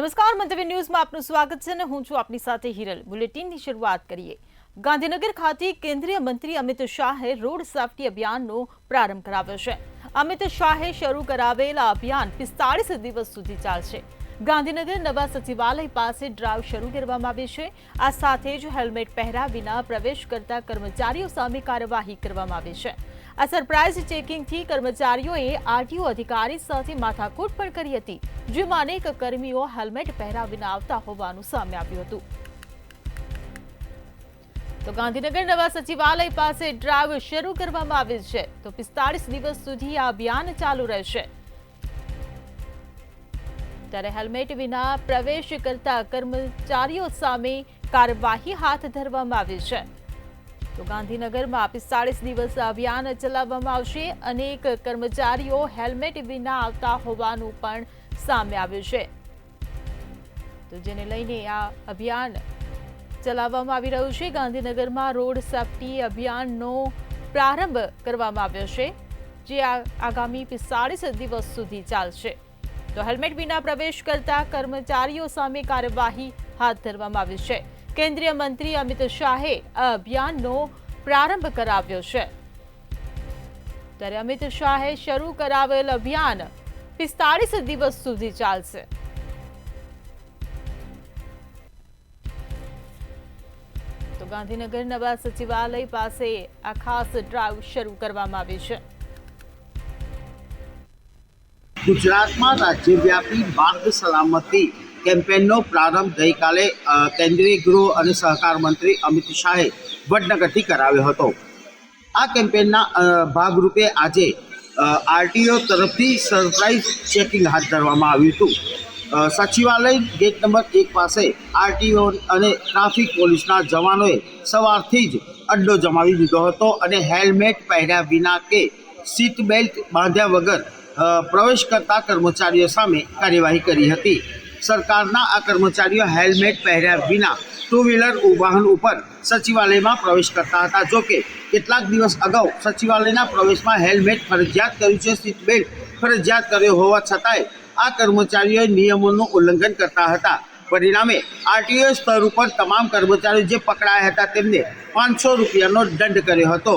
નમસ્કાર, મંતવ્ય ન્યૂઝમાં આપનું સ્વાગત છે અને હું છું આપની સાથે હિરલ। બુલેટિનની શરૂઆત કરીએ। ગાંધીનગર ખાતે કેન્દ્રીય મંત્રી અમિત શાહે રોડ સેફટી અભિયાનનો પ્રારંભ કરાવ્યો છે। અમિત શાહે શરૂ કરાવેલ આ અભિયાન 45 દિવસ સુધી ચાલશે। ગાંધીનગર નવા સચિવાલય પાસે ડ્રાઈવ શરૂ કરવામાં આવી છે। આ સાથે જ હેલ્મેટ પહેર્યા વિના પ્રવેશ કરતા કર્મચારીઓ સામે કાર્યવાહી કરવામાં આવી છે। આ સરપ્રાઇઝ ચેકિંગથી કર્મચારીઓએ આરટીઓ અધિકારી સાથે માથાકૂટ પણ કરી હતી, જેમાં અનેક કર્મીઓ હેલ્મેટ પહેર્યા વિના આવતા હોવાનું સામે આવ્યું હતું। તો ગાંધીનગર નવા સચિવાલય પાસે ડ્રાઈવ શરૂ કરવામાં આવી છે, તો 45 દિવસ સુધી આ અભિયાન ચાલુ રહેશે। ત્યારે હેલ્મેટ વિના પ્રવેશ કરતા કર્મચારીઓ સામે કાર્યવાહી હાથ ધરવામાં આવી છે। તો ગાંધીનગરમાં 45 દિવસ અભિયાન ચલાવવામાં આવશે। અનેક કર્મચારીઓ હેલ્મેટ વિના આવતા હોવાનું પણ સામે આવ્યું છે, તો જેને લઈને આ અભિયાન ચલાવવામાં આવી રહ્યું છે। ગાંધીનગરમાં રોડ સેફટી અભિયાનનો પ્રારંભ કરવામાં આવ્યો છે, જે આગામી 45 દિવસ સુધી ચાલશે। તો હેલ્મેટ વિના પ્રવેશ કરતા કર્મચારીઓ સામે કાર્યવાહી હાથ ધરવામાં આવી છે। કેન્દ્રીય મંત્રી અમિત શાહે આ અભિયાનનો પ્રારંભ કરાવ્યો છે। ત્યારે અમિત શાહે શરૂ કરાવેલ અભિયાન 45 દિવસ સુધી ચાલશે। તો ગાંધીનગર નવા સચિવાલય પાસે આ ખાસ ડ્રાઈવ શરૂ કરવામાં આવી છે। ગુજરાતમાં રાજ્યવ્યાપી માર્ગ સલામતી કેમ્પેનનો પ્રારંભ ગઈકાલે કેન્દ્રીય ગૃહ અને સહકાર મંત્રી અમિત શાહે વડનગરથી કરાવ્યો હતો। આ કેમ્પેનના ભાગરૂપે આજે આરટીઓ તરફથી સરપ્રાઇઝ ચેકિંગ હાથ ધરવામાં આવ્યું હતું। સચિવાલય ગેટ નંબર 1 પાસે આરટીઓ અને ટ્રાફિક પોલીસના જવાનોએ સવારથી જ અડ્ડો જમાવી દીધો હતો અને હેલ્મેટ પહેર્યા વિના કે સીટ બેલ્ટ બાંધ્યા વગર પ્રવેશ કરતા કર્મચારીઓ સામે કાર્યવાહી કરી હતી। સરકારના આ કર્મચારીઓ હેલ્મેટ પહેર્યા વિના ટુ વ્હીલર વાહન ઉપર સચિવાલયમાં પ્રવેશ કરતા હતા। જોકે કેટલાક દિવસ અગાઉ સચિવાલયના પ્રવેશમાં હેલ્મેટ ફરજિયાત કર્યું છે, સીટ બેલ્ટ ફરજિયાત કર્યો હોવા છતાંય આ કર્મચારીઓએ નિયમોનું ઉલ્લંઘન કરતા હતા। પરિણામે આરટીઓ સ્તર ઉપર તમામ કર્મચારીઓ જે પકડાયા હતા તેમને 500 રૂપિયાનો દંડ કર્યો હતો।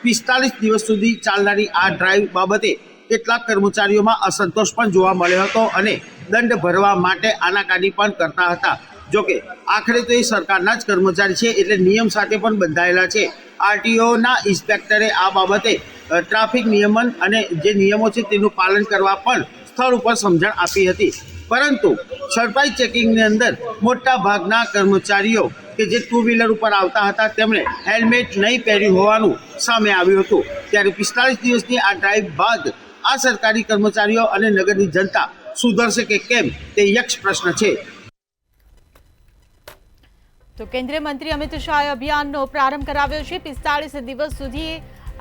45 દિવસ સુધી ચાલનારી આ ડ્રાઈવ બાબતે કેટલાક કર્મચારીઓમાં અસંતોષ પણ જોવા મળ્યો હતો અને દંડ ભરવા માટે આનાકાની પણ કરતા હતા। જોકે આખરે તો એ સરકારના જ કર્મચારી છે, એટલે નિયમ સાથે પણ બંધાયેલા છે। આરટીઓના ઇન્સ્પેક્ટરે આ બાબતે ટ્રાફિક નિયમન અને જે નિયમો છે તેનું પાલન કરવા પણ સ્થળ ઉપર સમજણ આપી હતી, પરંતુ સરપ્રાઇઝ ચેકિંગની અંદર મોટા ભાગના કર્મચારીઓ કે જે ટુ વ્હીલર ઉપર આવતા હતા તેમણે હેલ્મેટ નહીં પહેર્યું હોવાનું સામે આવ્યું હતું। ત્યારે 45 દિવસની આ ડ્રાઈવ બાદ આ સરકારી કર્મચારીઓ અને નગરની જનતા સુધરશે કે કેમ તે યક્ષ પ્રશ્ન છે। તો કેન્દ્રીય મંત્રી અમિત શાહે અભિયાનનો પ્રારંભ કરાવ્યો છે। 45 દિવસ સુધી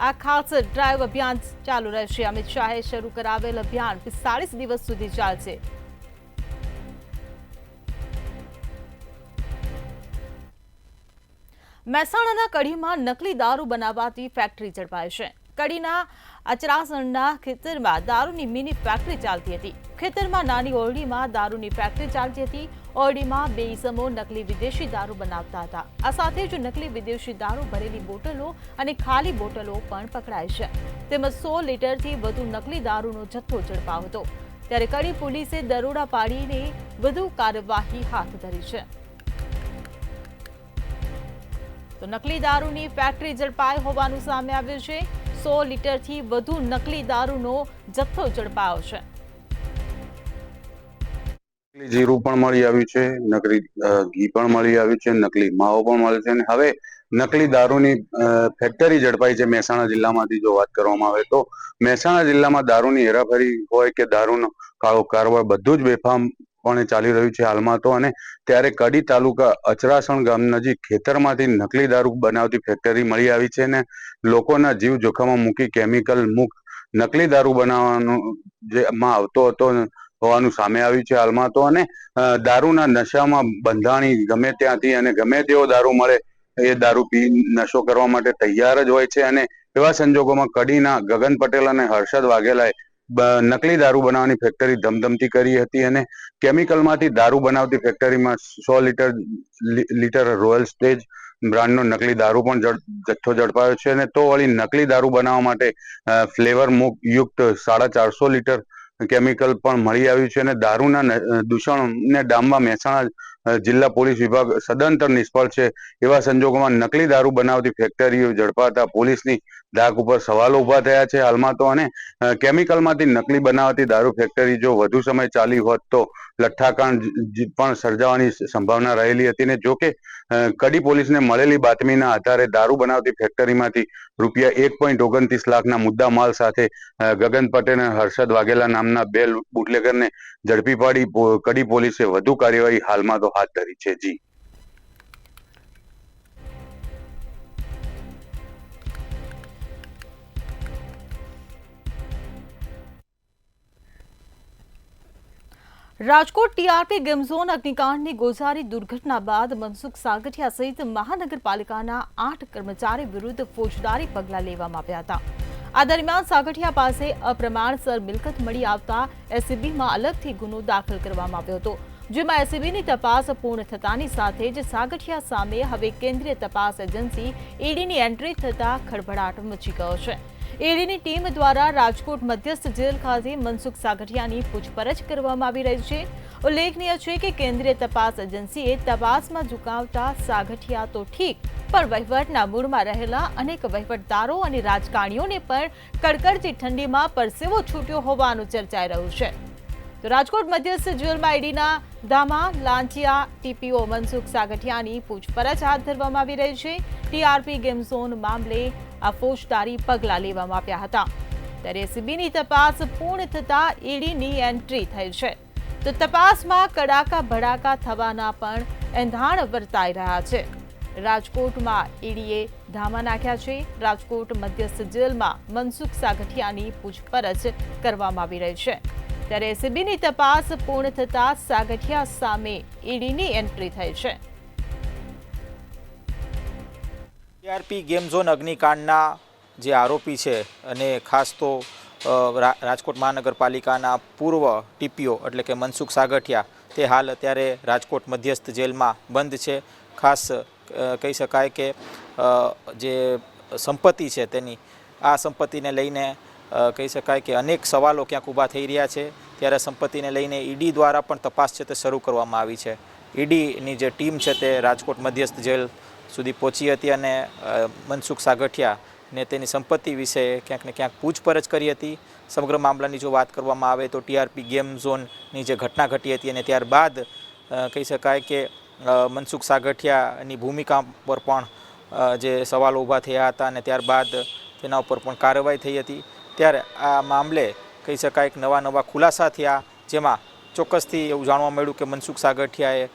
આ ખાસ ડ્રાઈવ અભિયાન ચાલુ રહેશે। અમિત શાહે શરૂ કરાવેલ અભિયાન 45 દિવસ સુધી ચાલશે। મહેસાણાના કડીમાં નકલી દારૂ બનાવવાતી ફેક્ટરી ઝડપાઈ છે। કડીના અચરાસણના ખેતરમાં દારૂની મિની ફેક્ટરી ચાલતી હતી। ખેતરમાં નાની ઓરડીમાં દારૂની ફેક્ટરી ચાલતી હતી। ઓરડીમાં 2 ઇસમો નકલી વિદેશી દારૂ બનાવતા હતા। આ સાથે જ નકલી વિદેશી દારૂ ભરેલી બોટલો અને ખાલી બોટલો પણ પકડાઈ છે, તેમજ 100 લીટરથી વધુ નકલી દારૂનો જથ્થો ઝડપાયો હતો। ત્યારે કડી પોલીસે દરોડા પાડીને વધુ કાર્યવાહી હાથ ધરી છે। તો નકલી દારૂની ફેક્ટરી ઝડપાઈ હોવાનું સામે આવ્યું છે। 100 લીટરથી વધુ નકલી દારૂનો જથ્થો ઝડપાયો છે। નકલી જીરું પણ મળી આવ્યું છે, નકલી ઘી પણ મળી આવ્યું છે, નકલી માવો પણ મળે છે અને હવે નકલી દારૂની ફેક્ટરી ઝડપાઈ છે મહેસાણા જિલ્લામાંથી। જો વાત કરવામાં આવે તો મહેસાણા જિલ્લામાં દારૂની હેરાફેરી હોય કે દારૂનો કાળો કારવાર બધું જ બેફામપણે ચાલી રહ્યું છે હાલમાં તો। અને ત્યારે કડી તાલુકા અચરાસણ ગામ નજીક ખેતરમાંથી નકલી દારૂ બનાવતી ફેક્ટરી મળી આવી છે અને લોકોના જીવ જોખમમાં મૂકી કેમિકલ મુક્ત નકલી દારૂ બનાવવાનો જેમાં આવતો હતો હોવાનું સામે આવ્યું છે હાલમાં તો। અને દારૂના નશામાં બંધાણી ગમે ત્યાંથી અને ગમે તેવો દારૂ મળે એ દારૂ પી નશો કરવા માટે તૈયાર જ હોય છે। અને એવા સંજોગોમાં કડીના ગગન પટેલ અને હર્ષદ વાઘેલાએ નકલી દારૂ બનાવવાની ફેક્ટરી ધમધમતી કરી હતી અને કેમિકલમાંથી દારૂ બનાવતી ફેક્ટરીમાં 100 લીટર રોયલ સ્ટેજ બ્રાન્ડનો નકલી દારૂ પણ જથ્થો ઝડપાયો છે અને તો વળી નકલી દારૂ બનાવવા માટે ફ્લેવર યુક્ત 450 લીટર કેમિકલ પણ મળી આવ્યું છે અને દારૂના દૂષણને ડામવા મહેસાણા જિલ્લા પોલીસ વિભાગ સદંતર નિષ્ફળ છે। એવા સંજોગોમાં નકલી દારૂ બનાવતી ફેક્ટરીઓ ઝડપાતા પોલીસની ડાક ઉપર સવાલો ઉભા થયા છે હાલમાં તો। અને કેમિકલમાંથી નકલી બનાવતી દારૂ ફેક્ટરી જો વધુ સમય ચાલી હોત તો લઠ્ઠાકાંડ પણ સર્જાવાની સંભાવના રહેલી હતી ને જોકે કડી પોલીસને મળેલી બાતમીના આધારે દારૂ બનાવતી ફેક્ટરીમાંથી રૂપિયા 1.29 લાખના મુદ્દા માલ સાથે ગગન પટેલ અને હર્ષદ વાઘેલા નામના 2 બુટલેગરને ઝડપી પાડી કડી પોલીસે વધુ કાર્યવાહી હાલમાં તો હાથ ધરી છે। જી રાજકોટ ટીઆરપી ગેમ ઝોન અગ્નિકાંડની ગોઝારી દુર્ઘટના બાદ મનસુખ સાગઠિયા સહિત મહાનગરપાલિકાના 8 કર્મચારી વિરુદ્ધ ફોજદારી પગલાં લેવામાં આવ્યા હતા। આ દરમિયાન સાગઠિયા પાસે અપ્રમાણસર મિલકત મળી આવતા એસીબીમાં અલગથી ગુનો દાખલ કરવામાં આવ્યો હતો, જેમાં એસીબીની તપાસ પૂર્ણ થતાની સાથે જ સાગઠિયા સામે હવે કેન્દ્રીય તપાસ એજન્સી ઈડીની એન્ટ્રી થતા ખળભળાટ મચી ગયો છે। ઈડીની ટીમ દ્વારા રાજકોટ મધ્યસ્થ જેલ ખાતે મનસુખ સાગઠિયાની પૂછપરછ કરવામાં આવી રહી છે। ઉલ્લેખનીય છે કે કેન્દ્રીય તપાસ એજન્સીએ તપાસમાં ઝુકાવતા સાગઠિયા તો ઠીક પણ વહીવટના મૂળમાં રહેલા અનેક વહીવટદારો અને રાજકારણીઓને પણ કડકડતી ઠંડીમાં પરસેવો છૂટ્યો હોવાનું ચર્ચાઈ રહ્યું છે। તો રાજકોટ મધ્યસ્થ જેલમાં ઈડીના ધામા લાંચિયા ટીપીઓ મનસુખ સાગઠિયાની પૂછપરછ હાથ ધરવામાં આવી રહી છે। ટીઆરપી ગેમ ઝોન મામલે આ ફોજદારી પગલાં લેવામાં આવ્યા હતા, ત્યારે એસીબીની તપાસ પૂર્ણ થતા ઈડીની એન્ટ્રી થઈ છે। તો તપાસમાં કડાકા ભડાકા થવાના પણ એંધાણ વર્તાઈ રહ્યા છે। રાજકોટમાં ઈડીએ ધામા નાખ્યા છે। રાજકોટ મધ્યસ્થ જેલમાં મનસુખ સાગઠિયાની પૂછપરછ કરવામાં આવી રહી છે, ત્યારે એસીબીની તપાસ પૂર્ણ થતા સાગઠિયા સામે ઈડીની એન્ટ્રી થઈ છે। ટીઆરપી ગેમ ઝોન અગ્નિકાંડના જે આરોપી છે અને ખાસ તો રાજકોટ મહાનગરપાલિકાના પૂર્વ ટીપીઓ એટલે કે મનસુખ સાગઠિયા તે હાલ અત્યારે રાજકોટ મધ્યસ્થ જેલમાં બંધ છે। ખાસ કહી શકાય કે જે સંપત્તિ છે તેની આ સંપત્તિને લઈને કહી શકાય કે અનેક સવાલો ક્યાંક ઊભા થઈ રહ્યા છે, ત્યારે સંપત્તિને લઈને ઈડી દ્વારા પણ તપાસ છે તે શરૂ કરવામાં આવી છે। ઈડીની જે ટીમ છે તે રાજકોટ મધ્યસ્થ જેલ સુધી પહોંચી હતી અને મનસુખ સાગઠિયા ને તેની સંપત્તિ વિશે ક્યાંક ને ક્યાંક પૂછપરછ કરી હતી। સમગ્ર મામલાની જો વાત કરવામાં આવે તો ટીઆરપી ગેમ ઝોનની જે ઘટના ઘટી હતી અને ત્યારબાદ કહી શકાય કે મનસુખ સાગઠિયાની ભૂમિકા પર પણ જે સવાલો ઊભા થયા હતા અને ત્યારબાદ તેના ઉપર પણ કાર્યવાહી થઈ હતી। ત્યારે આ મામલે કહી શકાય કે નવા ખુલાસા થયા, જેમાં ચોક્કસથી એવું જાણવા મળ્યું કે મનસુખ સાગઠિયાએ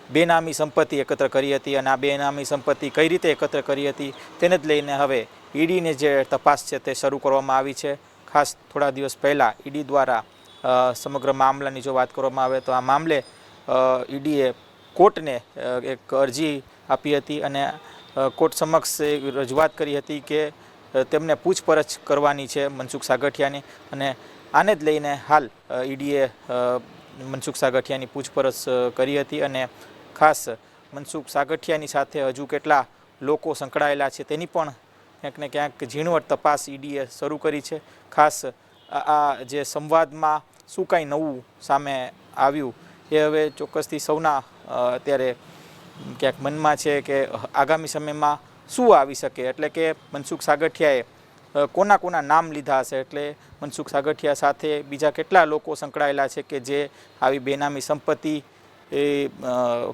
બેનામી સંપત્તિ એકત્ર કરી હતી અને આ બેનામી સંપત્તિ કઈ રીતે એકત્ર કરી હતી તેને જ લઈને હવે ઈડીને જે તપાસ છે તે શરૂ કરવામાં આવી છે। ખાસ થોડા દિવસ પહેલાં ઈડી દ્વારા સમગ્ર મામલાની જો વાત કરવામાં આવે તો આ મામલે ઈડીએ કોર્ટને એક અરજી આપી હતી અને કોર્ટ સમક્ષ રજૂઆત કરી હતી કે તેમને પૂછપરછ કરવાની છે મનસુખ સાગઠિયાની, અને આને જ લઈને હાલ ઈડીએ મનસુખ સાગઠિયાની પૂછપરછ કરી હતી અને ખાસ મનસુખ સાગઠિયાની સાથે હજુ કેટલા લોકો સંકળાયેલા છે તેની પણ ક્યાંક ને ક્યાંક ઝીણવટ તપાસ ઈડીએ શરૂ કરી છે। ખાસ આ જે સંવાદમાં શું કાંઈ નવું સામે આવ્યું એ હવે ચોક્કસથી સૌના અત્યારે ક્યાંક મનમાં છે કે આગામી સમયમાં શું આવી શકે, એટલે કે મનસુખ સાગઠિયાએ કોના નામ લીધા હશે, એટલે મનસુખ સાગઠિયા સાથે બીજા કેટલા લોકો સંકળાયેલા છે કે જે આવી બેનામી સંપત્તિ એ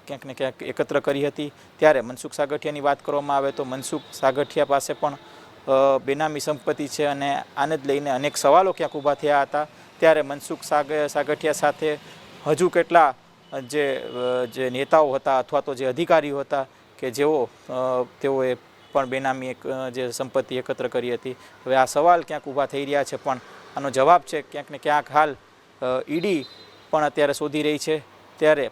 ક્યાંક ને ક્યાંક એકત્ર કરી હતી। ત્યારે મનસુખ સાગઠિયાની વાત કરવામાં આવે તો મનસુખ સાગઠિયા પાસે પણ બેનામી સંપત્તિ છે અને આને જ લઈને અનેક સવાલો ક્યાંક ઊભા થયા હતા। ત્યારે મનસુખ સાગઠિયા સાથે હજુ કેટલા જે નેતાઓ હતા અથવા તો જે અધિકારીઓ હતા કે તેઓએ પણ બેનામી એક જે સંપત્તિ એકત્ર કરી હતી। હવે આ સવાલ ક્યાંક ઊભા થઈ રહ્યા છે, પણ આનો જવાબ છે ક્યાંક ને ક્યાંક હાલ ઈડી પણ અત્યારે શોધી રહી છે। ત્યારે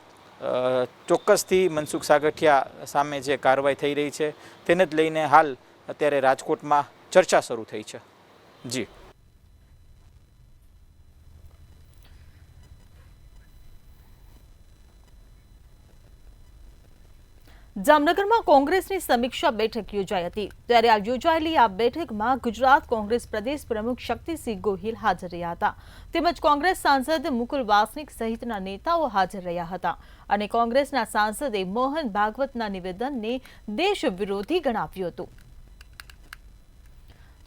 ચોક્કસથી મનસુખ સાગઠિયા સામે જે કાર્યવાહી થઈ રહી છે તેને જ લઈને હાલ અત્યારે રાજકોટમાં ચર્ચા શરૂ થઈ છે। જી જામનગરમાં કોંગ્રેસની સમીક્ષા બેઠક યોજાઈ હતી ત્યારે આ યોજાયેલી આ બેઠકમાં ગુજરાત કોંગ્રેસ પ્રદેશ પ્રમુખ શક્તિસિંહ ગોહિલ હાજર રહ્યા હતા તેમજ કોંગ્રેસ સાંસદ મુકુલ વાસનિક સહિતના નેતાઓ હાજર રહ્યા હતા અને કોંગ્રેસના સાંસદે મોહન ભાગવતના નિવેદનને દેશ વિરોધી ગણાવ્યું હતું।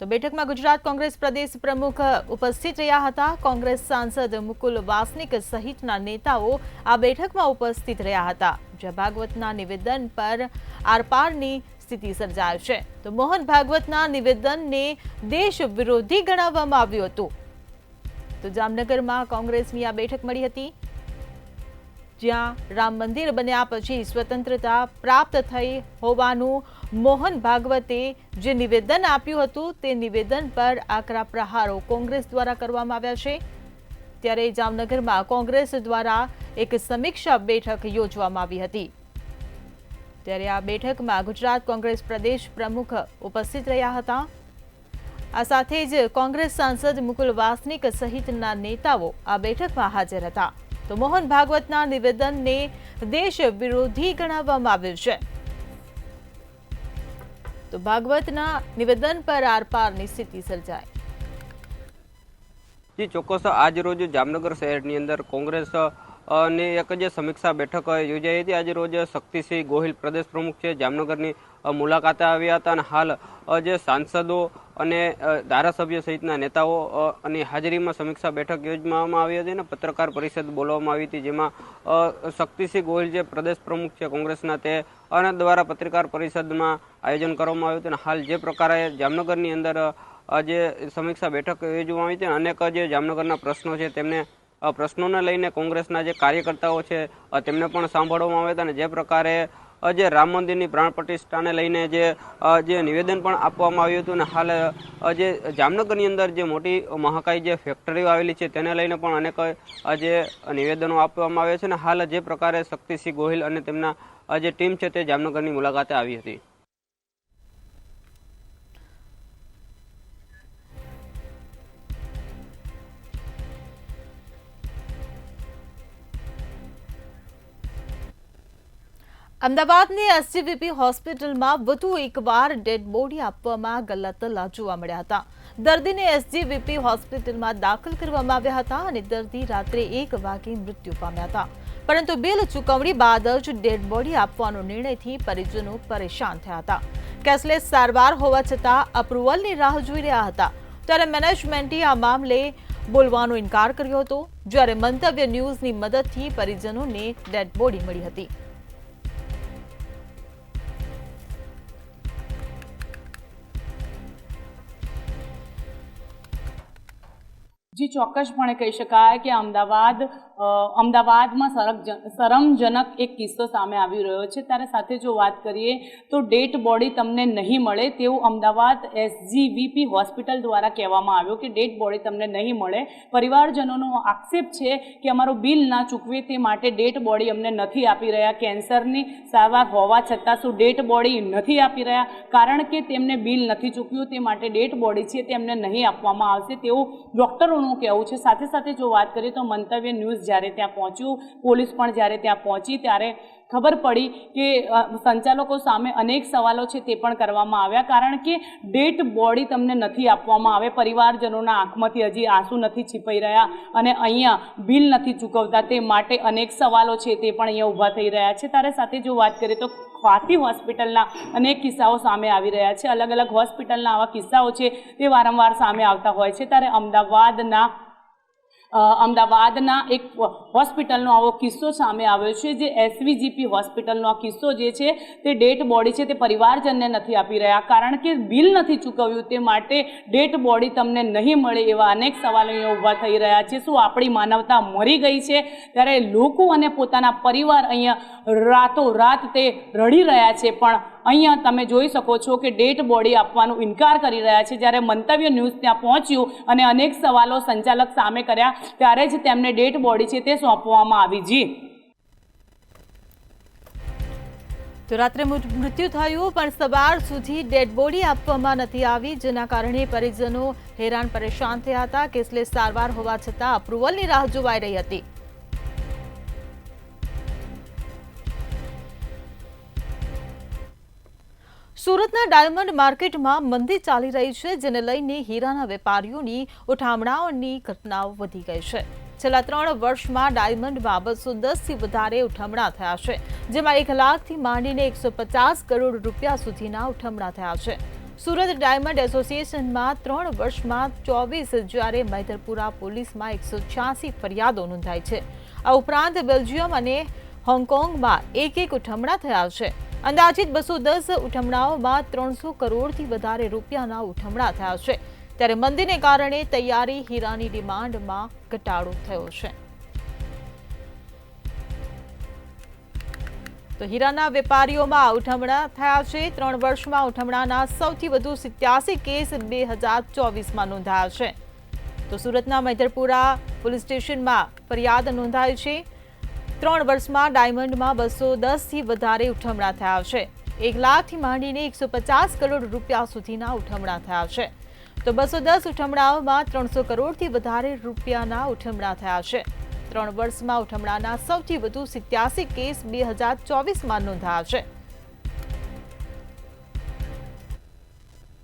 તો બેઠકમાં ગુજરાત કોંગ્રેસ પ્રદેશ પ્રમુખ ઉપસ્થિત રહ્યા હતા। કોંગ્રેસ સાંસદ મુકુલ વાસનિક સહિતના નેતાઓ આ બેઠકમાં ઉપસ્થિત રહ્યા હતા જ્યાં ભાગવતના નિવેદન પર આરપારની સ્થિતિ સર્જાય છે તો મોહન ભાગવતના નિવેદનને દેશ વિરોધી ગણાવવામાં આવ્યું હતું। તો જામનગરમાં કોંગ્રેસની આ બેઠક મળી હતી જ્યાં રામ મંદિર બન્યા પછી સ્વતંત્રતા પ્રાપ્ત થઈ હોવાનું મોહન ભાગવતે જે નિવેદન આપ્યું હતું તે નિવેદન પર આકરા પ્રહારો કોંગ્રેસ દ્વારા કરવામાં આવ્યા છે ત્યારે જામનગરમાં કોંગ્રેસ દ્વારા એક સમીક્ષા બેઠક યોજવામાં આવી હતી ત્યારે આ બેઠકમાં ગુજરાત કોંગ્રેસ પ્રદેશ પ્રમુખ ઉપસ્થિત રહ્યા હતા। આ સાથે જ કોંગ્રેસ સાંસદ મુકુલ વાસનિક સહિતના નેતાઓ આ બેઠકમાં હાજર હતા તો મોહન ભાગવતના નિવેદનને દેશ વિરોધી ગણાવવામાં આવ્યું છે તો ભાગવતના નિવેદન પર આરપારની સ્થિતિ સર્જાય। જી ચોક્કસ આજ રોજ જામનગર શહેરની અંદર કોંગ્રેસ ને એક જે સમીક્ષા બેઠક યોજાઈ હતી। આજે રોજ શક્તિસિંહ ગોહિલ પ્રદેશ પ્રમુખ છે જામનગરની મુલાકાતે આવ્યા હતા અને હાલ જે સાંસદો અને ધારાસભ્ય સહિતના નેતાઓની હાજરીમાં સમીક્ષા બેઠક યોજવામાં આવી હતી અને પત્રકાર પરિષદ બોલવામાં આવી હતી જેમાં શક્તિસિંહ ગોહિલ જે પ્રદેશ પ્રમુખ છે કોંગ્રેસના તે અને દ્વારા પત્રકાર પરિષદમાં આયોજન કરવામાં આવ્યું હતું અને હાલ જે પ્રકારે જામનગરની અંદર જે સમીક્ષા બેઠક યોજવામાં આવી હતી અનેક જે જામનગરના પ્રશ્નો છે તેમને પ્રશ્નોને લઈને કોંગ્રેસના જે કાર્યકર્તાઓ છે તેમને પણ સાંભળવામાં આવ્યા હતા અને જે પ્રકારે જે રામ મંદિરની પ્રાણ પ્રતિષ્ઠાને લઈને જે નિવેદન પણ આપવામાં આવ્યું હતું અને હાલ જે જામનગરની અંદર જે મોટી મહાકાય જે ફેક્ટરીઓ આવેલી છે તેને લઈને પણ અનેક જે નિવેદનો આપવામાં આવ્યા છે અને હાલ જે પ્રકારે શક્તિસિંહ ગોહિલ અને તેમના જે ટીમ છે તે જામનગરની મુલાકાતે આવી હતી। અમદાવાદની એસજીવીપી હોસ્પિટલમાં વધુ એકવાર ડેડ બોડી આપવામાં ગલ્લાતલ્લા જોવા મળ્યા હતા। દર્દીને એસજીવીપી હોસ્પિટલમાં દાખલ કરવામાં આવ્યા હતા અને દર્દી રાત્રે 1 વાગે મૃત્યુ પામ્યા હતા પરંતુ બિલ ચૂકવણી બાદ જ ડેડ બોડી આપવાનો નિર્ણયથી પરિજનો પરેશાન થયા હતા। કેશલેસ સારવાર હોવા છતાં અપ્રુવલની રાહ જોઈ રહ્યા હતા ત્યારે મેનેજમેન્ટે આ મામલે બોલવાનો ઇનકાર કર્યો હતો જ્યારે મંતવ્ય ન્યૂઝની મદદથી પરિજનોને ડેડ બોડી મળી હતી। जी ચોક્કસપણે કહી શકાય કે અમદાવાદમાં શરમજનક એક કિસ્સો સામે આવી રહ્યો છે ત્યારે સાથે જો વાત કરીએ તો ડેડ બોડી તમને નહીં મળે તેવું અમદાવાદ એસજીવીપી હોસ્પિટલ દ્વારા કહેવામાં આવ્યું કે ડેડ બોડી તમને નહીં મળે। પરિવારજનોનો આક્ષેપ છે કે અમારું બિલ ના ચૂકવે તે માટે ડેડ બોડી અમને નથી આપી રહ્યા। કેન્સરની સારવાર હોવા છતાં શું ડેડ બોડી નથી આપી રહ્યા કારણ કે તેમને બિલ નથી ચૂકવ્યું તે માટે ડેડ બોડી છે તેમને નહીં આપવામાં આવશે તેવું ડૉક્ટરોનું કહેવું છે। સાથે સાથે જો વાત કરીએ તો મંતવ્ય ન્યૂઝ જ્યારે ત્યાં પહોંચ્યું પોલીસ પણ જ્યારે ત્યાં પહોંચી ત્યારે ખબર પડી કે સંચાલકો સામે અનેક સવાલો છે તે પણ કરવામાં આવ્યા કારણ કે ડેડ બોડી તમને નથી આપવામાં આવે। પરિવારજનોના આંખમાંથી હજી આંસુ નથી છીપાઈ રહ્યા અને અહીંયા બિલ નથી ચૂકવતા તે માટે અનેક સવાલો છે તે પણ અહીંયા ઊભા થઈ રહ્યા છે। ત્યારે સાથે જો વાત કરીએ તો ખ્વાતી હોસ્પિટલના અનેક કિસ્સાઓ સામે આવી રહ્યા છે। અલગ અલગ હોસ્પિટલના આવા કિસ્સાઓ છે તે વારંવાર સામે આવતા હોય છે ત્યારે અમદાવાદના એક હોસ્પિટલનો આવો કિસ્સો સામે આવ્યો છે જે એસવીજીપી હોસ્પિટલનો આ કિસ્સો જે છે તે ડેડ બોડી છે તે પરિવારજનને નથી આપી રહ્યા કારણ કે બિલ નથી ચૂકવ્યું તે માટે ડેડ બોડી તમને નહીં મળે એવા અનેક સવાલો અહીંયા ઊભા થઈ રહ્યા છે। શું આપણી માનવતા મરી ગઈ છે? ત્યારે લોકો અને પોતાના પરિવાર અહીંયા રાતોરાત તે રડી રહ્યા છે પણ અહીંયા તમે જોઈ શકો છો કે ડેડ બોડી આપવાનો ઇનકાર કરી રહ્યા છે। જ્યારે મંતવ્ય ન્યૂઝ ત્યાં પહોંચ્યું અને અનેક સવાલો સંચાલક સામે કર્યા ત્યારે જ તેમને ડેડ બોડી છે તે સોંપવામાં આવી। જી તો રાત્રે મૃત્યુ થયું પણ સવાર સુધી ડેડ બોડી આપવામાં નથી આવી જેના કારણે પરિજનો હેરાન પરેશાન થયા હતા। કેશલેસ સારવાર હોવા છતાં અપ્રુવલની રાહ જોવાઈ રહી હતી। સુરતના ડાયમંડ માર્કેટમાં મંદી ચાલી રહી છે, જેને લઈને હીરાના વેપારીઓની ઉઠામણાઓની ઘટનાઓ વધી ગઈ છે. છેલ્લા 3 વર્ષમાં ડાયમંડમાં 210થી વધારે ઉઠમણા થયા છે, જેમાં 1 લાખથી માંડીને 150 કરોડ રૂપિયા સુધીના ઉઠમણા થયા છે. સુરત ડાયમંડ એસોસિએશનમાં 3 વર્ષમાં 24, જ્યારે મૈદરપુરા પોલીસમાં 186 ફરિયાદો નોંધાઈ છે. આ ઉપરાંત બેલ્જિયમ અને હોંગકોંગમાં 1 ઉઠમણા થયા છે. અંદાજિત 210 ઉઠમણાઓમાં 300 કરોડથી વધારે રૂપિયાના ઉઠમણા થયા છે. ત્યારે મંદીને કારણે તૈયારી હીરાની ડિમાન્ડમાં ઘટાડો થયો છે. તો હીરાના વેપારીઓમાં ઉઠમણા થયા છે. 3 વર્ષમાં ઉઠમણાના સૌથી વધુ 87 કેસ 2024માં નોંધાયા છે. તો સુરતના મૈદરપુરા પોલીસ સ્ટેશનમાં ફરિયાદ નોંધાઈ છે. 3 વર્ષમાં ડાયમંડમાં 210થી વધારે ઉઠમણા થયા છે. 1 લાખથી માંડીને 150 કરોડ રૂપિયા સુધીના ઉઠમણા થયા છે. તો 210 ઉઠમણાઓમાં 300 કરોડથી વધારે રૂપિયાના ઉઠમણા થયા છે. 3 વર્ષમાં ઉઠમણાના સૌથી વધુ 87 કેસ 2024માં નોંધાયા છે.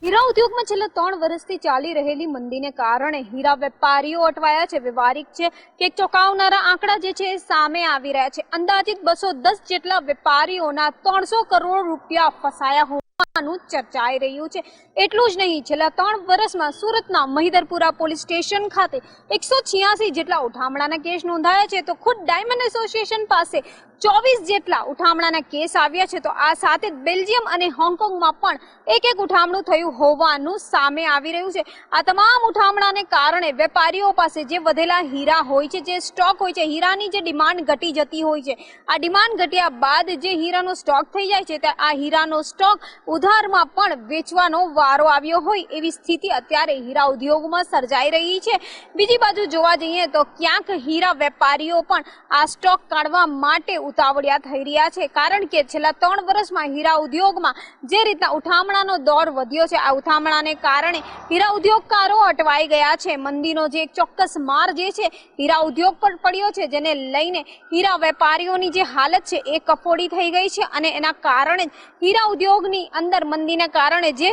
હીરા ઉદ્યોગમાં છેલ્લા 3 વર્ષથી ચાલી રહેલી મંદીને કારણે હીરા વેપારીઓ અટવાયા છે. વ્યવહારિક છે કે ચોંકાવનારા આંકડા જે છે એ સામે આવી રહ્યા છે. અંદાજિત 210 જેટલા વેપારીઓના 300 કરોડ રૂપિયા ફસાયા હોવાનું ચર્ચાઈ રહ્યું છે. એટલું જ નહીં, છેલ્લા 3 વર્ષમાં સુરતના મહિદરપુરા પોલીસ સ્ટેશન ખાતે 186 જેટલા ઉઠામણાના કેસ નોંધાયા છે. તો ખુદ ડાયમંડ એસોસિએશન પાસે 24 જેટલા ઉઠામણાના કેસ આવ્યા છે. તો આ સાથે બેલ્જિયમ અને હોંગકોંગમાં પણ 1 ઉઠામણું થયું હોવાનું સામે આવી રહ્યું છે. આ તમામ ઉઠામણાને કારણે વેપારીઓ પાસે જે વધેલા હીરા હોય છે, જે સ્ટોક હોય છે, હીરાની જે ડિમાન્ડ ઘટી જતી હોય છે, આ ડિમાન્ડ ઘટ્યા બાદ જે હીરાનો સ્ટોક થઈ જાય છે, આ હીરાનો સ્ટોક ઉધારમાં પણ વેચવાનો વારો આવ્યો હોય એવી સ્થિતિ અત્યારે હીરા ઉદ્યોગમાં સર્જાઈ રહી છે. બીજી બાજુ જોવા જઈએ તો ક્યાંક હીરા વેપારીઓ પણ આ સ્ટોક કાઢવા માટે ઉતાવળિયા થઈ રહ્યા છે. કારણ કે છેલ્લા 3 વર્ષમાં હીરા ઉદ્યોગમાં જે રીતના ઉઠામણાનો દોર વધ્યો છે, આ ઉઠામણાને કારણે હીરા ઉદ્યોગકારો અટવાઈ ગયા છે. મંદીનો જે એક ચોક્કસ માર જે છે હીરા ઉદ્યોગ પર પડ્યો છે, જેને લઈને હીરા વેપારીઓની જે હાલત છે એ કફોડી થઈ ગઈ છે. અને એના કારણે હીરા ઉદ્યોગની અંદર મંદીને કારણે જે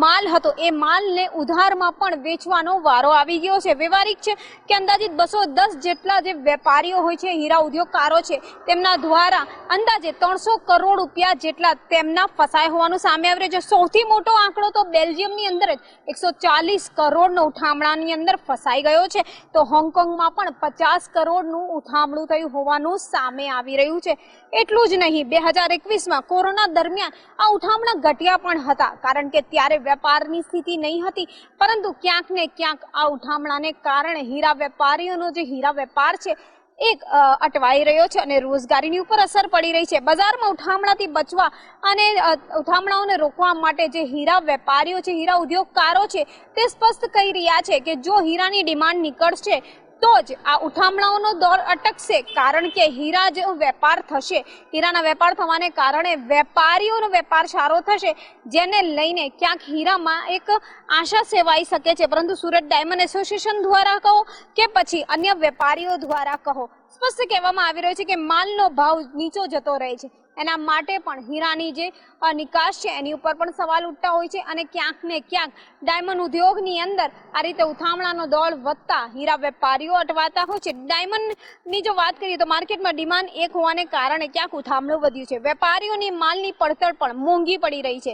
માલ હતો એ માલને ઉધારમાં પણ વેચવાનો વારો આવી ગયો છે. વ્યવહારિક છે કે અંદાજિત 210 જેટલા જે વેપારીઓ હોય છે, હીરા ઉદ્યોગકારો છે, તેમના દ્વારા અંદાજે 300 કરોડ રૂપિયા જેટલા તેમના ફસાય હોવાનું સામે આવી રહ્યું છે. સૌથી મોટો આંકડો તો બેલ્જિયમની અંદર જ 140 કરોડનો ઉઠામણાની અંદર ફસાઈ ગયો છે. તો હોંગકોંગમાં પણ 50 કરોડનું ઉઠામણું થયું હોવાનું સામે આવી રહ્યું છે. એટલું જ નહીં, 2021માં કોરોના દરમિયાન આ ઉઠામણા ઘટ્યા પણ હતા, કારણ કે ત્યારે વેપારની સ્થિતિ નહીં હતી. પરંતુ ક્યાંક ને ક્યાંક આ ઉઠામણાને કારણે હીરા વેપારીઓનો જે હીરા વેપાર છે એક અટવાઈ રહ્યો છે અને રોજગારીની ઉપર અસર પડી રહી છે. બજારમાં ઉઠામણાથી બચવા અને ઉઠામણાઓને રોકવા માટે જે હીરા વેપારીઓ છે, હીરા ઉદ્યોગકારો છે, તે સ્પષ્ટ કહી રહ્યા છે કે જો હીરાની ડિમાન્ડ નીકળશે તો જ આ ઉઠામણાઓનો દોર અટકશે. કારણ કે હીરા જો વેપાર થશે, હીરાના વેપાર થવાને કારણે વેપારીઓનો વેપાર સારો થશે, જેને લઈને ક્યાંક હીરામાં એક આશા સેવાઈ શકે છે. પરંતુ સુરત ડાયમંડ એસોસિએશન દ્વારા કહો કે પછી અન્ય વેપારીઓ દ્વારા કહો, સ્પષ્ટ કહેવામાં આવી રહ્યું છે કે માલનો ભાવ નીચો જતો રહે છે. એના માટે પણ હીરાની જે નિકાસ છે એની ઉપર પણ સવાલ ઉઠતા હોય છે. અને ક્યાંક ને ક્યાંક ડાયમંડ ઉદ્યોગની અંદર આ રીતે ઉઠામણાનો દોર વધતા હીરા વેપારીઓ અટવાતા હોય છે. ડાયમંડની જો વાત કરીએ તો માર્કેટમાં ડિમાન્ડ એક હોવાને કારણે ક્યાંક ઉઠામણું વધ્યું છે. વેપારીઓની માલની પડતર પણ મોંઘી પડી રહી છે.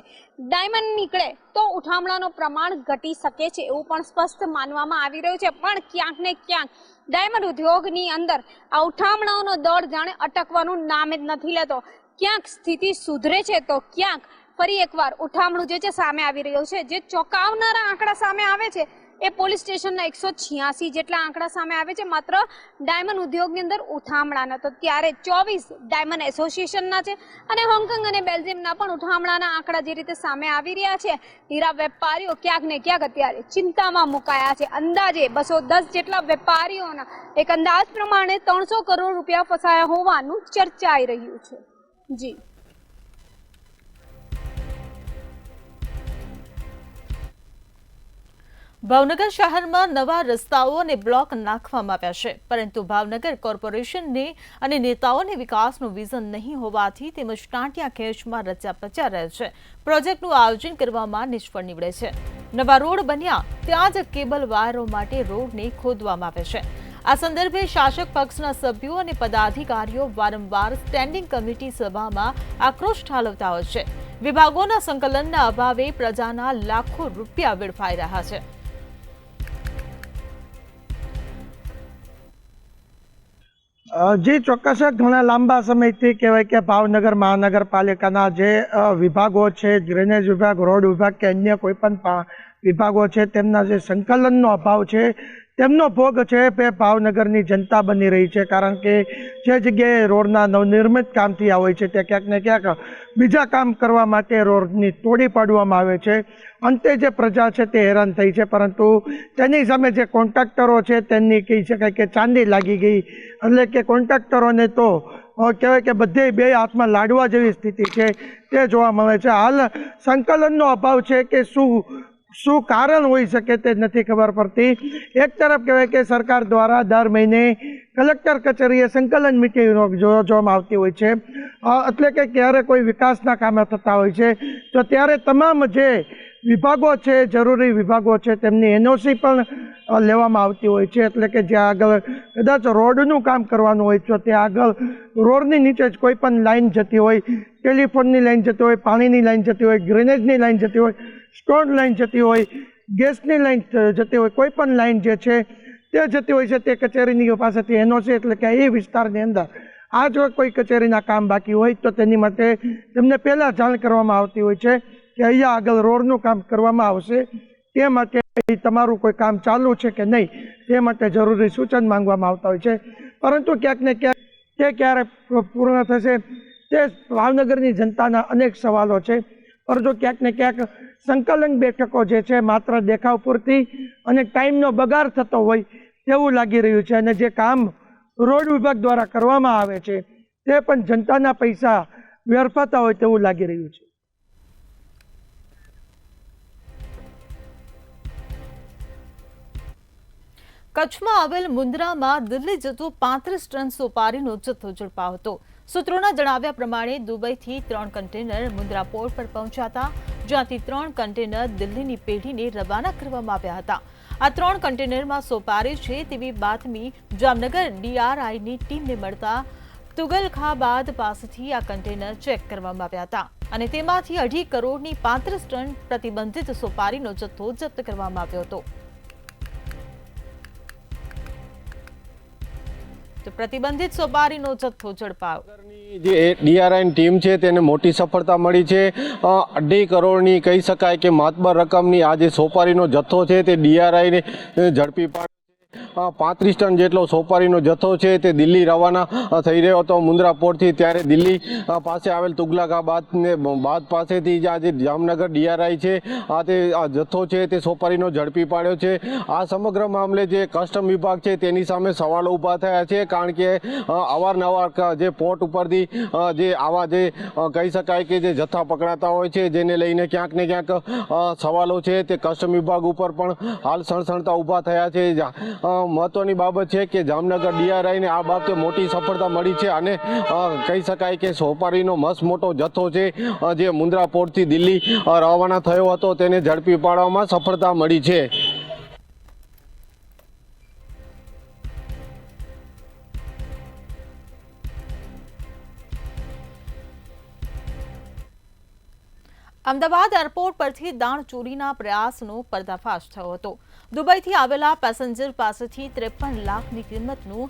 ડાયમંડ નીકળે તો ઉઠામણાનું પ્રમાણ ઘટી શકે છે એવું પણ સ્પષ્ટ માનવામાં આવી રહ્યું છે. પણ ક્યાંક ને ક્યાંક ડાયમંડ ઉદ્યોગની અંદર આ ઉઠામણાઓનો દોર જાણે અટકવાનું નામ જ નથી લેતો. ક્યાંક સ્થિતિ સુધરે છે તો ક્યાંક ફરી એકવાર ઉઠામણું જે છે સામે આવી રહ્યું છે. જે ચોંકાવનારા આંકડા સામે આવે છે એ પોલીસ સ્ટેશનના 186 જેટલા આંકડા સામે આવે છે માત્ર ડાયમંડ ઉદ્યોગની અંદર ઉઠામણાના. તો ત્યારે 24 ડાયમંડ એસોસિએશનના છે અને હોંગકોંગ અને બેલ્જિયમના પણ ઉઠામણાના આંકડા જે રીતે સામે આવી રહ્યા છે, હીરા વેપારીઓ ક્યાંક ને ક્યાંક અત્યારે ચિંતામાં મુકાયા છે. અંદાજે 210 જેટલા વેપારીઓના એક અંદાજ પ્રમાણે 300 કરોડ રૂપિયા ફસાયા હોવાનું ચર્ચાઈ રહ્યું છે. જી ભાવનગર શહેરમાં નવા રસ્તાઓ અને બ્લોક નાખવામાં આવ્યા છે, પરંતુ ભાવનગર કોર્પોરેશનને અને નેતાઓને વિકાસનું વિઝન નહીં હોવાથી તેમજ ટાંટિયા ખેંચમાં રચ્યા રહે છે. પ્રોજેક્ટનું આયોજન કરવામાં નિષ્ફળ નીવડે છે. નવા રોડ બન્યા ત્યાં જ કેબલ વાયરો માટે રોડને ખોદવામાં આવે છે. આ સંદર્ભે શાસક પક્ષના સભ્યો અને પદાધિકારીઓ વારંવાર સ્ટેન્ડિંગ કમિટી સભામાં આક્રોશ ઠાલવતા હોય છે. વિભાગોના સંકલનના અભાવે પ્રજાના લાખો રૂપિયા વેડફાઈ રહ્યા છે. જે ચોક્કસ ઘણા લાંબા સમયથી કહેવાય કે ભાવનગર મહાનગરપાલિકાના જે વિભાગો છે, ડ્રેનેજ વિભાગ, રોડ વિભાગ કે અન્ય કોઈ પણ વિભાગો છે, તેમના જે સંકલનનો અભાવ છે તેમનો ભોગ છે તે ભાવનગરની જનતા બની રહી છે. કારણ કે જે જગ્યાએ રોડના નવનિર્મિત કામ થયા હોય છે તે ક્યાંક ને ક્યાંક બીજા કામ કરવા માટે રોડની તોડી પાડવામાં આવે છે. અંતે જે પ્રજા છે તે હેરાન થઈ છે, પરંતુ તેની સામે જે કોન્ટ્રાક્ટરો છે તેની કહી શકાય કે ચાંદી લાગી ગઈ. એટલે કે કોન્ટ્રાક્ટરોને તો કહેવાય કે બધે બે હાથમાં લાડવા જેવી સ્થિતિ છે તે જોવા મળે છે. હાલ સંકલનનો અભાવ છે કે શું કારણ હોઈ શકે તે નથી ખબર પડતી. એક તરફ કહેવાય કે સરકાર દ્વારા દર મહિને કલેક્ટર કચેરીએ સંકલન મિટિંગ યોજવામાં આવતી હોય છે. એટલે કે ક્યારે કોઈ વિકાસના કામો થતા હોય છે તો ત્યારે તમામ જે વિભાગો છે, જરૂરી વિભાગો છે, તેમની એનઓસી પણ લેવામાં આવતી હોય છે. એટલે કે જ્યાં આગળ કદાચ રોડનું કામ કરવાનું હોય તો ત્યાં આગળ રોડની નીચે જ કોઈ પણ લાઈન જતી હોય, ટેલિફોનની લાઈન જતી હોય, પાણીની લાઈન જતી હોય, ડ્રેનેજની લાઈન જતી હોય, સ્ટોન લાઈન જતી હોય, ગેસની લાઈન જતી હોય, કોઈ પણ લાઈન જે છે તે જતી હોય છે તે કચેરીની પાસેથી એનઓસી, એટલે કે એ વિસ્તારની અંદર આ જો કોઈ કચેરીના કામ બાકી હોય તો તેની માટે તેમને પહેલાં જાણ કરવામાં આવતી હોય છે કે અહીંયા આગળ રોડનું કામ કરવામાં આવશે, તે માટે તમારું કોઈ કામ ચાલુ છે કે નહીં તે માટે જરૂરી સૂચન માંગવામાં આવતા હોય છે. પરંતુ ક્યાંક ને ક્યાંક તે ક્યારે પૂર્ણ થશે તે ભાવનગરની જનતાના અનેક સવાલો છે. પરંતુ ક્યાંક ને ક્યાંક સંકલન બેઠકો જે છે માત્ર દેખાવ પૂરતી અને ટાઈમનો બગાડ થતો હોય તેવું લાગી રહ્યું છે. અને જે કામ રોડ વિભાગ દ્વારા કરવામાં આવે છે તે પણ જનતાના પૈસા વેરફાતા હોય તેવું લાગી રહ્યું છે. કચ્છમાં આવેલ મુન્દ્રામાં દિલ્હી જતો 35 ટન સોપારીનો જથ્થો ઝડપાયો હતો. સૂત્રોના જણાવ્યા પ્રમાણે દુબઈથી 3 કન્ટેનર મુન્દ્રા પોર્ટ પર પહોંચ્યા હતા, જ્યાંથી 3 કન્ટેનર દિલ્હીની પેઢીને રવાના કરવામાં આવ્યા હતા. આ 3 કન્ટેનરમાં સોપારી છે તેવી બાતમી જામનગર DRIની ટીમને મળતા તુગલખાબાદ પાસેથી આ કન્ટેનર ચેક કરવામાં આવ્યા હતા અને તેમાંથી 2.5 કરોડની 35 ટન પ્રતિબંધિત સોપારીનો જથ્થો જપ્ત કરવામાં આવ્યો હતો. તો પ્રતિબંધિત સોપારીનો જથ્થો ઝડપાયો. જે DRIની ટીમ છે તેને મોટી સફળતા મળી છે. 2.5 કરોડની કહી શકાય કે માતબર રકમની આ જે સોપારીનો જથ્થો છે તે DRIને ઝડપી પાડ્યો. 35 ટન જેટલો સોપારીનો જથ્થો છે તે દિલ્હી રવાના થઈ રહ્યો હતો મુન્દ્રા પોર્ટથી. ત્યારે દિલ્હી પાસે આવેલ તુગલકાબાદ પાસેથી આ જે જામનગર DRI છે તે જથ્થો છે તે સોપારીનો ઝડપી પાડ્યો છે. આ સમગ્ર મામલે જે કસ્ટમ વિભાગ છે તેની સામે સવાલો ઊભા થયા છે, કારણ કે અવારનવાર જે પોર્ટ ઉપરથી જે આવા જે કહી શકાય કે જે જથ્થા પકડાતા હોય છે જેને લઈને ક્યાંક ને ક્યાંક સવાલો છે તે કસ્ટમ વિભાગ ઉપર પણ હાલ સણસણતા ઊભા થયા છે. મહત્વની બાબત છે કે જામનગર DRIને આ બાબતે મોટી સફળતા મળી છે અને કહી શકાય કે સોપારીનો મસ્ત મોટો જથ્થો છે જે મુન્દ્રા પોર્ટથી દિલ્હી રવાના થયો હતો તેને ઝડપી પાડવામાં સફળતા મળી છે. અમદાવાદ એરપોર્ટ પરથી દાણચોરીના પ્રયાસનો પર્દાફાશ થયો હતો. દુબઈથી આવેલા પેસેન્જર પાસેથી 53 લાખની કિંમતનું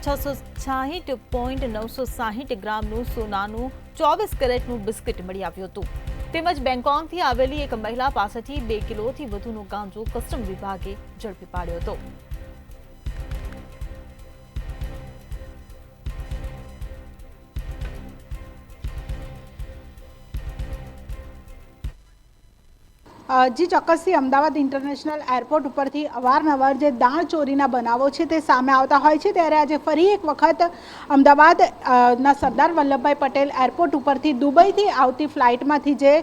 660.960 ગ્રામનું સોનાનું 24 કેરેટનું બિસ્કિટ મળી આવ્યું હતું. તેમજ બેંકોકથી આવેલી એક મહિલા પાસેથી 2 કિલોથી વધુનો ગાંજો કસ્ટમ વિભાગે ઝડપી પાડ્યો હતો. જે ચોક્કસથી અમદાવાદ ઇન્ટરનેશનલ એરપોર્ટ ઉપરથી અવારનવાર જે દાણ ચોરીના બનાવો છે તે સામે આવતા હોય છે, ત્યારે આજે ફરી એક વખત અમદાવાદના સરદાર વલ્લભભાઈ પટેલ એરપોર્ટ ઉપરથી દુબઈથી આવતી ફ્લાઇટમાંથી જે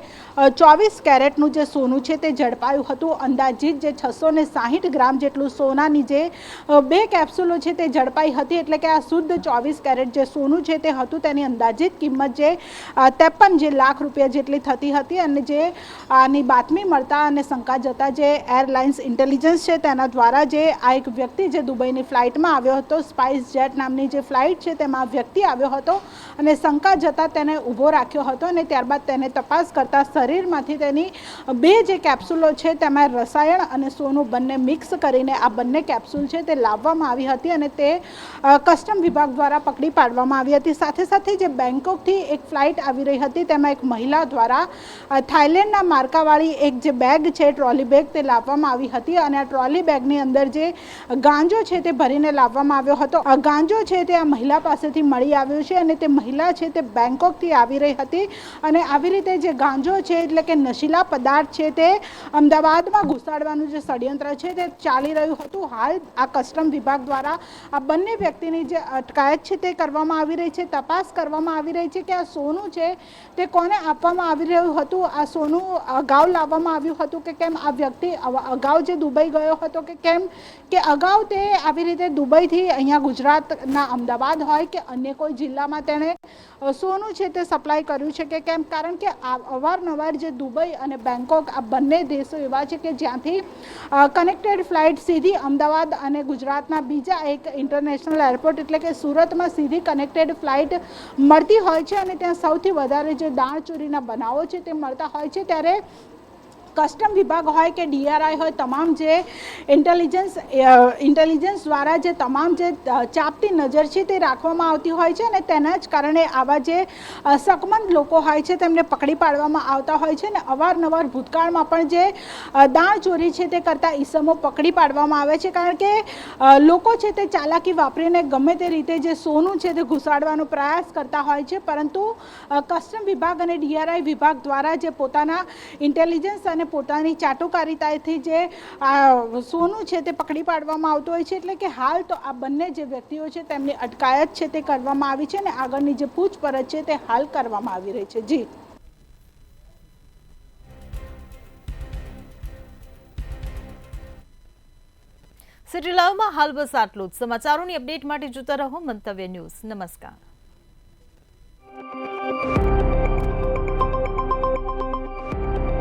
24 કેરેટનું જે સોનું છે તે ઝડપાયું હતું. અંદાજિત જે 660 ગ્રામ જેટલું સોનાની જે 2 કેપ્સ્યુલો છે તે ઝડપાઈ હતી, એટલે કે આ શુદ્ધ 24 કેરેટ જે સોનું છે તે હતું, તેની અંદાજિત કિંમત જે 53 લાખ રૂપિયા જેટલી થતી હતી. અને જે આની બાતમી મળતા અને શંકા જતા જે એરલાઇન્સ ઇન્ટેલિજન્સ છે તેના દ્વારા જે આ એક વ્યક્તિ જે દુબઈની ફ્લાઇટમાં આવ્યો હતો, સ્પાઇસ જેટ નામની જે ફ્લાઇટ છે તેમાં વ્યક્તિ આવ્યો હતો અને શંકા જતા તેને ઊભો રાખ્યો હતો અને ત્યારબાદ તેને તપાસ કરતા શરીરમાંથી તેની 2 જે કેપ્સ્યુલો છે તેમાં રસાયણ અને સોનું બંને મિક્સ કરીને આ બંને કેપ્સ્યુલ છે તે લાવવામાં આવી હતી અને તે કસ્ટમ વિભાગ દ્વારા પકડી પાડવામાં આવી હતી. સાથે સાથે જે બેંકોકથી એક ફ્લાઇટ આવી રહી હતી, તેમાં એક મહિલા દ્વારા થાઇલેન્ડના માર્કાવાળી એક જે બેગ છે, ટ્રોલી બેગ, તે લાવવામાં આવી હતી અને આ ટ્રોલી બેગની અંદર જે ગાંજો છે તે ભરીને લાવવામાં આવ્યો હતો. આ ગાંજો છે તે આ મહિલા પાસેથી મળી આવ્યો છે અને તે મહિલા છે તે બેંકોકથી આવી રહી હતી અને આવી રીતે જે ગાંજો છે એટલે કે નશીલા પદાર્થ છે તે અમદાવાદમાં ઘુસાડવાનું જે ષડયંત્ર છે તે ચાલી રહ્યું હતું. હાલ આ કસ્ટમ વિભાગ દ્વારા આ બંને વ્યક્તિની જે અટકાયત છે તે કરવામાં આવી રહી છે. તપાસ કરવામાં આવી રહી છે કે આ સોનું છે તે કોને આપવામાં આવી રહ્યું હતું, આ સોનું અગાઉ લાવવામાં આવ્યું હતું કે કેમ, આ વ્યક્તિ અગાઉ જે દુબઈ ગયો હતો કે કેમ, કે અગાઉ તે આવી રીતે દુબઈથી અહીંયા ગુજરાતના અમદાવાદ હોય કે અન્ય કોઈ જિલ્લામાં તેણે સોનું છે તે સપ્લાય કર્યું છે કે કેમ. કારણ કે અવારનવાર જે દુબઈ અને બેંકોક આ બંને દેશો એવા છે કે જ્યાંથી કનેક્ટેડ ફ્લાઇટ સીધી અમદાવાદ અને ગુજરાતના બીજા એક ઇન્ટરનેશનલ એરપોર્ટ એટલે કે સુરતમાં સીધી કનેક્ટેડ ફ્લાઇટ મળતી હોય છે અને ત્યાં સૌથી વધારે જે દાણ ચોરીના બનાવો છે તે મળતા હોય છે. ત્યારે કસ્ટમ વિભાગ હોય કે DRI હોય, તમામ જે ઇન્ટેલિજન્સ દ્વારા જે તમામ જે ચાપતી નજર છે તે રાખવામાં આવતી હોય છે અને તેના જ કારણે આવા જે શકમંદ લોકો હોય છે તેમને પકડી પાડવામાં આવતા હોય છે. અને અવારનવાર ભૂતકાળમાં પણ જે દાણ ચોરી છે તે કરતા ઈસમો પકડી પાડવામાં આવે છે, કારણ કે લોકો છે તે ચાલાકી વાપરીને ગમે તે રીતે જે સોનું છે તે ઘુસાડવાનો પ્રયાસ કરતા હોય છે. પરંતુ કસ્ટમ વિભાગ અને DRI વિભાગ દ્વારા જે પોતાના ઇન્ટેલિજન્સ અને પોતાની ચાટુકારિતાથી જે સોનું છે તે પકડી પાડવામાં આવતું હોય છે. એટલે કે હાલ તો આ બંને જે વ્યક્તિઓ છે તેમની અટકાયત છે તે કરવામાં આવી છે અને આગળની જે પૂછપરછ છે તે હાલ કરવામાં આવી રહી છે. જી સિટી લાઈવમાં હાલ બસ આટલું જ. સમાચારોની અપડેટ માટે જોતા રહો મંતવ્ય ન્યૂઝ. નમસ્કાર.